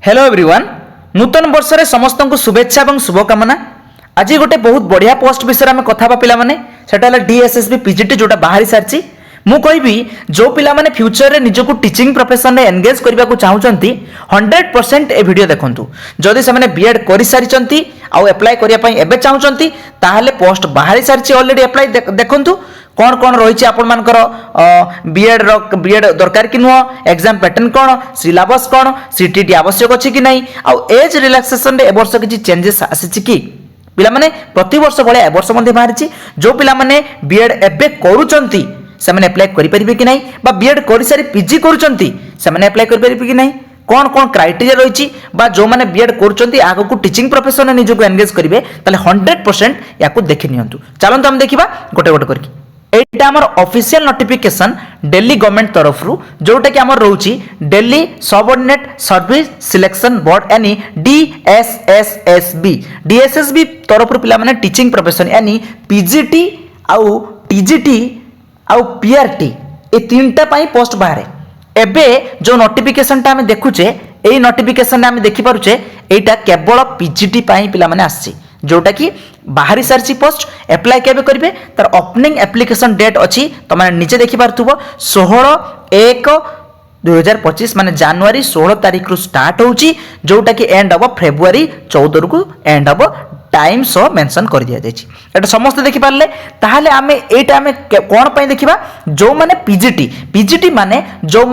Hello everyone नूतन वर्ष रे समस्त को शुभेच्छा और शुभकामना। आज गोटे बहुत बढ़िया पोस्ट विषय में कथा पिला माने सेटा डीएसएसबी पीजीटी जोटा बाहरी सारी मु कहबी जो पिला माने फ्यूचर रे निजको टीचिंग प्रोफेशन रे एंगेज करबा को चाहउचंती 100% ए वीडियो देखंतु। जदि से माने बीएड करि सारिचंती आ अप्लाई करिया पई एबे चाहउचंती ताहाले पोस्ट बाहरी सारी ऑलरेडी अप्लाई देखंतु कौन कौन रही आपण मानकर बीएड दरकार कि नुह एग्जाम पैटर्न कौन सिलेबस कौन सीटीटी आवश्यक अच्छी कि नहीं आउ एज रिलैक्सेशन रे ए वर्ष किछि चेंजेस आसीछि कि पिला माने प्रति वर्ष भले ए वर्ष मध्ये बाहरिछि जो पिला माने बीएड एबे करूचंती से माने अप्लाई करि परिबे कि नहीं बा बीएड करि सारी पीजी करूचंती से माने अप्लाई करि परिबे कि नहीं कौन कौन क्राइटेरिया रही बा जो माने बीएड करूचंती आगो को टीचिंग प्रोफेशन में निजको एंगेज करिवे ताले 100% याको देखि नियंतु। चलंतु हम देखिबा गोटे गोटे करके। एटा हमर ऑफिशियल नोटिफिकेशन दिल्ली गवर्नमेंट तरफ रु जोटा कि हमर रहउची Delhi subordinate service selection board यानी डीएसएसबी तरफ रु पिला माने टीचिंग प्रोफेशन यानी पीजीटी आउ टीजीटी आउ पीआरटी ए तीनटा पाई पोस्ट बाहरे एबे जो नोटिफिकेशन ता हमें देखुचे एई नोटिफिकेशन रे हमें देखि पारुचे एटा केवल पीजीटी पाई पिला माने आसी जोटा कि बाहरी सारी पोस्ट एप्लाई केबे करिवे तार ओपनिंग एप्लिकेशन डेट अच्छी तो मैंने नीचे देखि पारथुबो 16/1/2025 माने जनवरी 16 तारिख रु स्टार्ट होउची जोटा कि एंड अब फेब्रुआरी 14 को एंड अब टाइम सो मेंशन कर दिया जायछि। एटा समस्त देखि पारले ताहाले आमे एटा आमे कोन पई देखिबा जो माने पीजीटी माने जो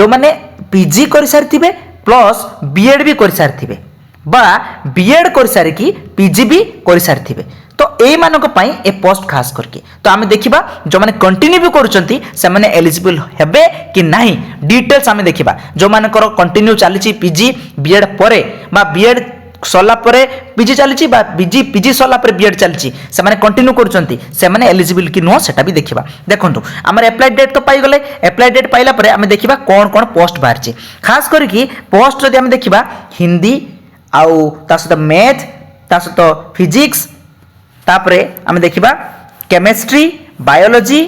माने पीजी कर सारथिबे प्लस बीएड भी कर सारथिबे बा बीएड कर सारिकी पीजी भी कर सारथिबे तो ए मानक पई ए पोस्ट खास करके तो आमे देखिबा जो माने कंटिन्यू भी करूचंती से माने एलिजिबल हेबे कि नाही डिटेल्स आमे देखिबा जो मानकर कंटिन्यू चलीची पीजी बीएड परे बा बीएड सरला परे पीजी चलीची बा पीजी सरला परे बीएड चलीची से माने कंटिन्यू करूचंती से माने एलिजिबल कि नो सेटा भी देखिबा। देखंतु हमर अप्लाई डेट तो पाई गले अप्लाई डेट पाइला परे आमे देखिबा कोन कोन पोस्ट बाहरची खास करके पोस्ट जदि आमे देखिबा हिंदी आउ ता सहित मैथ ता सहित फिजिक्स तापरे आमे देखिबा केमिस्ट्री बायोलॉजी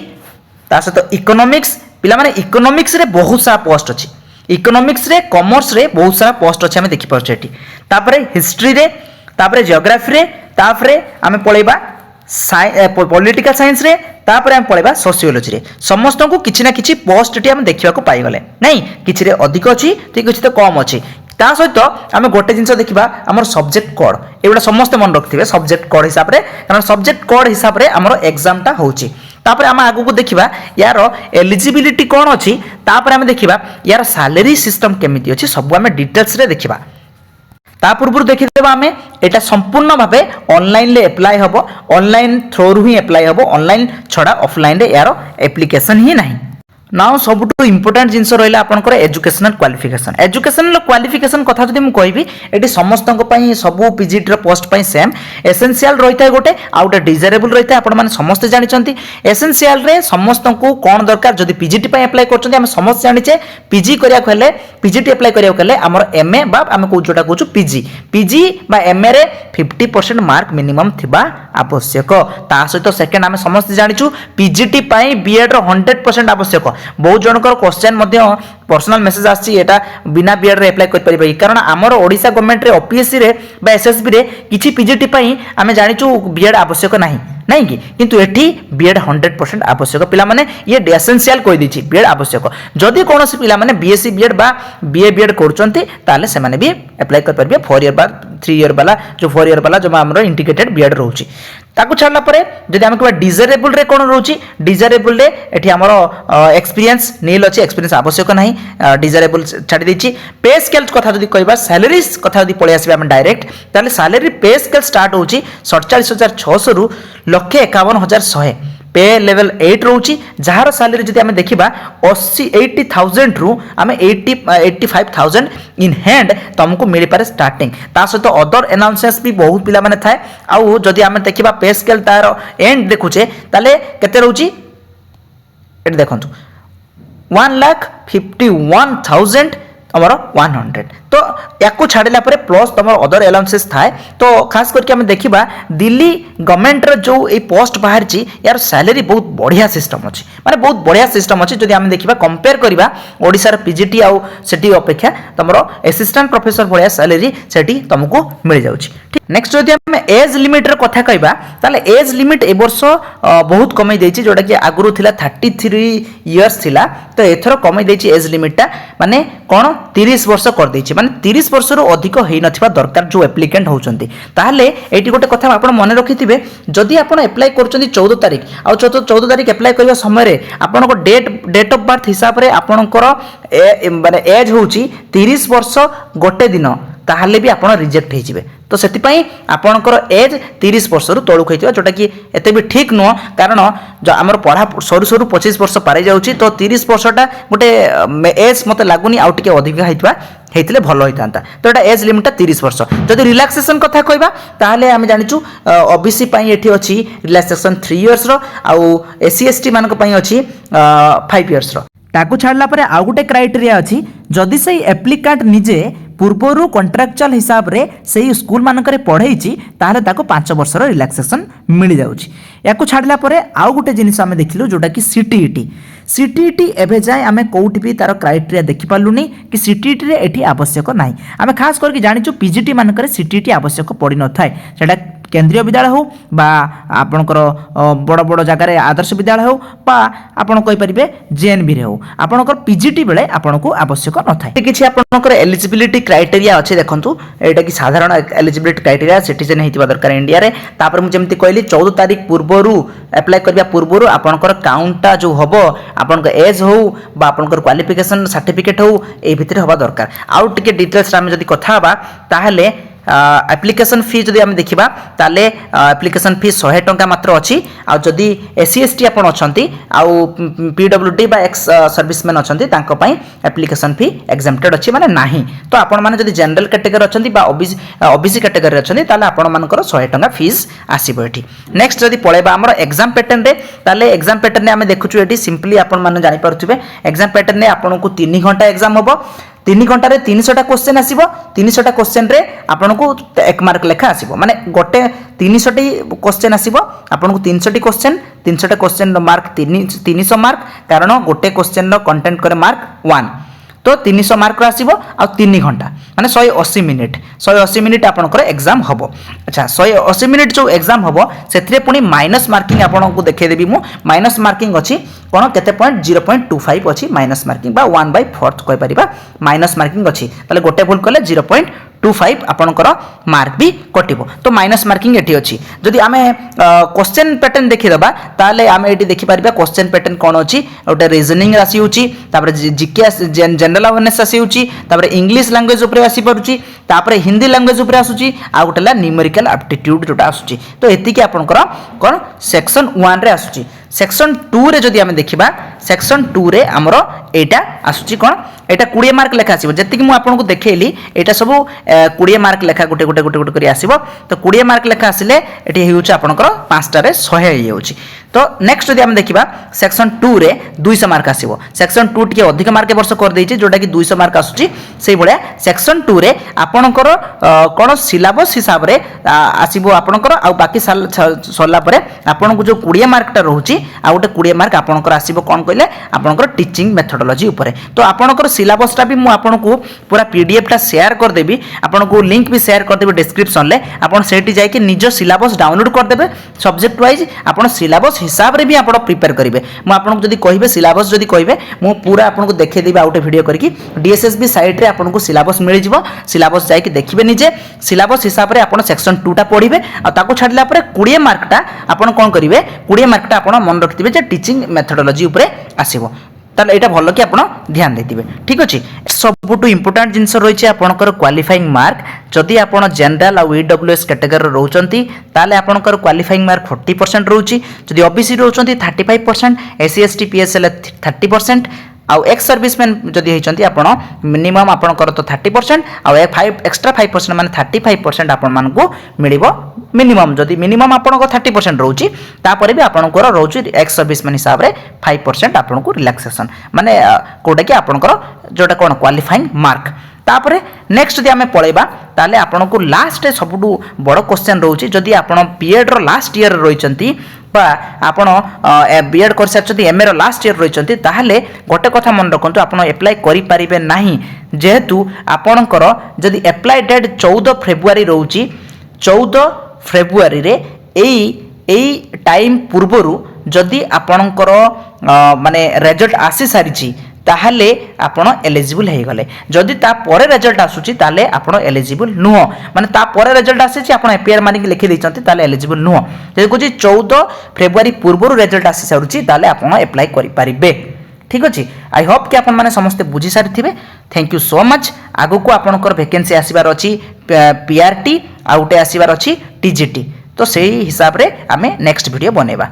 ता सहित इकोनॉमिक्स पिला माने इकोनॉमिक्स रे बहुत सारा पोस्ट अछि इकोनॉमिक्स रे कॉमर्स रे बहुत सारा पोस्ट अछि आमे देखि परछे एठी तापरे हिस्ट्री रे तापरे जियोग्राफी रे तापरे आमे पळेबा पॉलिटिकल साइंस रे तापरे आमे पळेबा सोशियोलॉजी रे समस्त को किछि ना किछि पोस्ट एठी आमे देखिबा को पाई गले नहीं किछि रे अधिक अछि ठीक किछि तो कम अछि ता सहित आम गोटे जिनस देखा आम सब्जेक्ट कोड एगुड़ा समस्ते मन रखिथे सब्जेक्ट कोड हिसाब से कारण सब्जेक्ट कोड हिसाब से आम एग्जामटा होची तापर आम आगु को देखा यार एलिजिबिलिटी कौन अच्छी तापर आम देखा यार सैलरी सिस्टम केमिति अच्छी सब आम डिटेल्स रे देखा ता पूर्व देखिदेबा आमे एटा संपूर्ण भावे ऑनलाइन ले अप्लाई हबो ऑनलाइन थ्रू ही अप्लाई हबो ऑनलाइन छडा ऑफलाइन रे यार एप्लीकेशन ही नहीं नाउ सबुठु इंपोर्टेंट जिनस रहिला आपनकर एजुकेशनल क्वालिफिकेशन कथा जदि मु कहबी एटी समस्त पई सबु पीजीटी रो पोस्ट पई सेम एसेंशियल रहिता गोटे आउटे डिजायरेबल रहिता आपण माने समस्त जानि चंती एसेंशियल रे समस्त को कोन दरकार जदि पीजीटी पई अप्लाई करचंती हम समस्त जानिचे पीजी करिया कहले पीजीटी अप्लाई करिया कहले हमर एमए बा हम को जोटा कहू पीजी बा एमए रे 50% मार्क मिनिमम थिबा आवश्यक ता सहित सेकंड हम समस्त जानिचु पीजीटी पई बीएड रो 100% आवश्यक बहुत जनकर क्वेश्चन पर्सनल मेसेज आछि एटा बिना बीएड रे अप्लाई कर परिबे कारण हमर ओडिसा गवर्नमेंट रे ओपीएससी रे बा एसएसबी रे किछि पीजीटी पई हमें जानिचु बीएड आवश्यक नहीं कि किंतु एठी बीएड 100% आवश्यक पिला माने ये एसेंशियल कहि दिछि बीएड आवश्यक जदि कोनोसी पिला माने बीएससी बीएड बा बीए बीएड करचंती ताले से माने भी अप्लाई कर परिबे 4 इयर बा 3 इयर वाला जो 4 इयर वाला जो हमर इंटीग्रेटेड बीएड रहउची ताकू छाडला परे जदि हम कहबा डिजायरेबल रे कोन रहउची डिजायरेबल रे एठी हमर एक्सपीरियंस नील अछि एक्सपीरियंस आवश्यक नाही डिजायरेबल छाडी दिछि पे स्केल कथा जदि कहबा सैलरी कथा जदि पळे आसीबा हम डायरेक्ट ताले सैलरी पे स्केल स्टार्ट होउची 47600 रु 1,51,100 पे लेवल 8 रहउची जहार सैलरी जदि हम देखिबा 80,000 रु हम 85,000 इन हैंड तुमको मिल पारे स्टार्टिंग ता सहित अदर अनाउंसेस भी बहुत पिला माने थाए आउ जदि हम देखिबा पे स्केल तार एंड देखुचे ताले केते रहउची एट देखंतु 1,51,100 हमर 100 तो या छाड़ा पर प्लस तुम अदर एलाउंसेस थाए। तो खास करके आम देखा दिल्ली गवर्नमेंट जो ये पोस्ट बाहरी यार सैलरी बहुत बढ़िया सिस्टम अच्छी, माने बहुत बढ़िया सिस्टम अच्छी। जदि आम देखा कंपेयर करवा ओडिशार पीजीटी आउ सेठी अपेक्षा तुम असिस्टेंट प्रोफेसर भाया सैलरी सेठी तुमको मिल जाउछि। नेक्स्ट जदि आम एज लिमिट कथा कहबा ताले एज लिमिट ए वर्ष बहुत कमी देछि, जोटा कि आगुरु थिला 33 इयर्स थिला, तो एथर कमी देछि एज लिमिटटा माने कोन 30 वर्ष कर देछि, माने 30 वर्ष रु अधिक हेइ नथिबा दरकार जो एप्लिकेंट होउचंती। ताहले एटी गोटे कथा आपण मन रखिथिबे, जदि आपण अप्लाई करचंती 14 तारिख आ 14 तारिख अप्लाई करबा समय रे आपनको डेट ऑफ बर्थ हिसाब रे आपणकर माने एज होउची 30 वर्ष गोटे दिन, ताहले भी आपण रिजेक्ट हो जिवे। तो सेतिपई आपणकर एज 30 वर्ष रु तळु खैथिबा, जोटा कि एते भी ठीक नुह, कारण जो हमर पढ़ा सरू सरू 25 वर्ष पारे जाउची, तो 30 वर्षटा गोटे एज मते लागुनी आउ टिके अधिक हैतबा हेतिले भलो होइतांता। तो एटा एज लिमिट 30 वर्ष। जदि रिलैक्सेशन कथा कहबा ताहले आमे जानिचु ओबीसी पई एठी अछि रिलैक्सेशन 3 इयर्स रो, आउ एससी एसटी मानक पई अछि 5 इयर्स रो। ताकू छाड़ला परे आउ गोटे क्राइटेरिया अछि, जदि सेही एप्लिकेंट निजे पूर्वरु कॉन्ट्रैक्चुअल हिसाब रे सेही स्कूल मानकरे पढ़ेइछि ताहले ताको 5 वर्षर रिलैक्सेशन मिल जाउछि। याकू छाड़ला परे आउ गोटे जिनिस आमे देखिलु जोटा कि सीटीईटी एबे जाय आमे कोउठी भी तार क्राइटेरिया देखि पालुनी कि सीटीईटी रे एठी आवश्यक नाही। आमे खास करके जानिचु पीजीटी मानकरे सीटीईटी आवश्यक पड़ी न थाए, सेटा केंद्रीय विद्यालय हो बा आपणकर बड़ बड़ जगार आदर्श विद्यालय हो बा आपण कहि परिबे जेएनबी रे हो, आपणकर पीजीटी बेले आपनको आवश्यक न थाए। किछि आपणकर एलिजिबिलिटी क्राइटेरिया अछि, देखंतु एटा कि साधारण एलिजिबिलिटी क्राइटेरिया सिटीजन हेतिबा दरकार इंडिया रे। तापर मु जेमति कहली 14 तारिख पूर्वरु अप्लाई करबा पूर्वरु आपणकर काउंटटा जो हबो आपणकर एज हो बा आपणकर क्वालिफिकेशन सर्टिफिकेट हो ए भितरे हबा दरकार। आउ टिके डिटेल्स रा जदी कथा हबा ताहले एप्लिकेशन फी जदि आम देखा ताले एप्लिकेशन फी 100 टंका मात्र अच्छी। आ जदि एससी एसटी आपण अछंती आउ पीडब्ल्यूडी बा एक्स सर्विसमैन अछंती तांको पई एप्लिकेशन फी एग्जाम्प्टेड अच्छी माने नाही। तो आपण माने जदि जनरल कैटेगरी अछंती बा ओबीसी कैटेगरी अछंती ताले आपण मानकर 100 टंका फीस आसीबो एठी। नेक्स्ट जदि पळेबा हमर एग्जाम पैटर्न रे, ताले एग्जाम पैटर्न रे आमे देखुछु एठी सिंपली आपण माने जानि पारुथिबे एग्जाम पैटर्न रे आपनको 3 घंटा एग्जाम होबो। 3 घंटा रे 300टा क्वेश्चन आसीबो। 300टा क्वेश्चन रे आपनको 1 मार्क लेखा आसीबो, माने गोटे 300टी क्वेश्चन आसीबो आपनको 300टी क्वेश्चन 300टा क्वेश्चन मार्क 300 मार्क, कारण गोटे क्वेश्चन रो कंटेंट करे मार्क 1, तो 300 मार्क आसीबो आ 3 घंटा माने 180 मिनिट 180 मिनिट आपनकर एग्जाम हबो। अच्छा 180 मिनिट जो एग्जाम हबो सेथरे पुनी माइनस मार्किंग आपनको देखै देबी मु। माइनस मार्किंग अछि कोन केते पॉइंट 0.25 अछि माइनस मार्किंग बा 1/4 कहि परिबा माइनस मार्किंग अछि। ताले गोटे भूल कले 0.25 आपनकर मार्क भी कटिबो, तो माइनस मार्किंग एठी अछि। जदि आमे क्वेश्चन पैटर्न देखि दबा ताले आमे एठी देखि परिबा क्वेश्चन पैटर्न कोन अछि। ओटे रीजनिंग राशि होछि, तापर जीके जनरल अवेयरनेस राशि होछि, तापर इंग्लिश लैंग्वेज ऊपर आसी परुछि, तापर हिंदी लैंग्वेज ऊपर आसुछि, आ गोटेला न्यूमेरिकल एप्टीट्यूड जोटा आसुछि। तो एतिके आपनकर कोन सेक्शन 1 रे आसुछि। सेक्शन 2 रे जदि आमे देखिबा सेक्शन 2 रे हमरो एटा आसुछि कोन एटा 20 मार्क लेखा आसीबो। जति कि मु आपनको देखैली एटा सब 20 मार्क लेखा गोटे गोटे गोटे गोटे करी आसीबो। तो 20 मार्क लेखा आसिले एटी हेउछि आपनकर 5टा रे 100 हे होछि। तो नेक्स्ट जदि आमे देखिबा सेक्शन 2 रे 200 मार्क आसीबो। सेक्शन 2 टिके अधिक मार्क वर्ष कर देछि जोटा कि 200 मार्क आसुछि। सेही बळिया सेक्शन 2 रे आपनकर कोन सिलेबस हिसाब रे आसीबो आपनकर, आ बाकी सरला परे आपनको जो 20 मार्क टा रहउछि आ गोटे 20 मार्क आपनकर आसीबो कोन कहले आपनकर टीचिंग मेथोडोलॉजी ऊपर। तो आपनकर सिलेबस टा भी मु आपनको पूरा पीडीएफ टा शेयर कर देबी, आपनको लिंक भी शेयर कर देबे डिस्क्रिप्शन ले। आपन सेठी जाय कि निज सिलेबस डाउनलोड कर देबे सब्जेक्ट वाइज, आपन सिलेबस हिसाब रे भी आपन प्रिपेयर करिवे। मु आपनको जदी कहिबे सिलेबस जदी कहिबे मु पूरा आपनको देखै देबी आउटे वीडियो करके डीएसएसबी साइट रे आपनको सिलेबस मिल जिवो। सिलेबस जाय कि देखिबे निजे, सिलेबस हिसाब रे आपन सेक्शन 2 टा पढिबे आ ताको छाडला परे 20 मार्क टा आपन कोन करिवे 20 मार्क टा आपन मन रखिथिबे जे टीचिंग मेथोडोलॉजी ऊपर आसीबो। ताले एटा भलो कि आपण ध्यान देथिबे। ठीक अछि। सबुटु इंपोर्टेंट जिंस रहिছে आपनकर क्वालिफाइंग मार्क। जदि आपण जनरल आ ईडब्ल्यूएस कैटेगरी रहउचंती ताले आपनकर क्वालिफाइंग मार्क 40% रहउची। जदि ओबीसी रहउचंती 35%, एससी एसटी पीएसएल 30%, आउ एक्स सर्विसमैन जदि होइचंती आपण मिनिमम आपनकर तो 30% आउ 5 एक्स्ट्रा 5% माने 35% आपण मानको मिलिबो। मिनिमम जदि मिनिमम आपनको 30% रहउची तापरे भी आपनकर रहउची एक्स सर्विसमैन हिसाब रे 5% आपनको रिलैक्सेशन माने कोटा कि आपनकर जोटा कोन क्वालिफाइंग मार्क। तापर नेक्स्ट जदि आम पलैबा ताले आपन को लास्ट सबुठु बड़ क्वेश्चन रोचे जदि आपन बीएड रो लास्ट ईयर रही बा आपण बीएड कर सारी एमए रो लास्ट ईयर रही ताहले गोटे कथा मन रखु आप एप्लाय करें ना जेहेतु आपणकर जदि एप्लाय डेट 14 फेब्रुआरी रोचे 14 फेब्रुआरी रे एई टाइम पूर्वरु जदि आपणकर माने रिजल्ट आसी सारी ताहले आपण एलिजिबल हो गले जदि ता परे रिजल्ट आसुची ताले आपण एलिजिबल नुह माने ता परे रिजल्ट आसी आपण एपीआर मानिक लिखि दैछंती ताले एलिजिबल नुह जे कुछि 14 फेब्रुआरी पूर्वरु रिजल्ट आसी सारुची ताले आपण अप्लाई करि परिबे ठीक अछि आई होप कि आपण माने समस्त बुझी सारि थिबे थैंक यू सो मच आगु को आपणकर वैकेंसी आसीबार अछि पीआरटी आउटे आसीबार अछि टीजीटी तो सेही हिसाब रे आमे नेक्स्ट वीडियो बनेबा।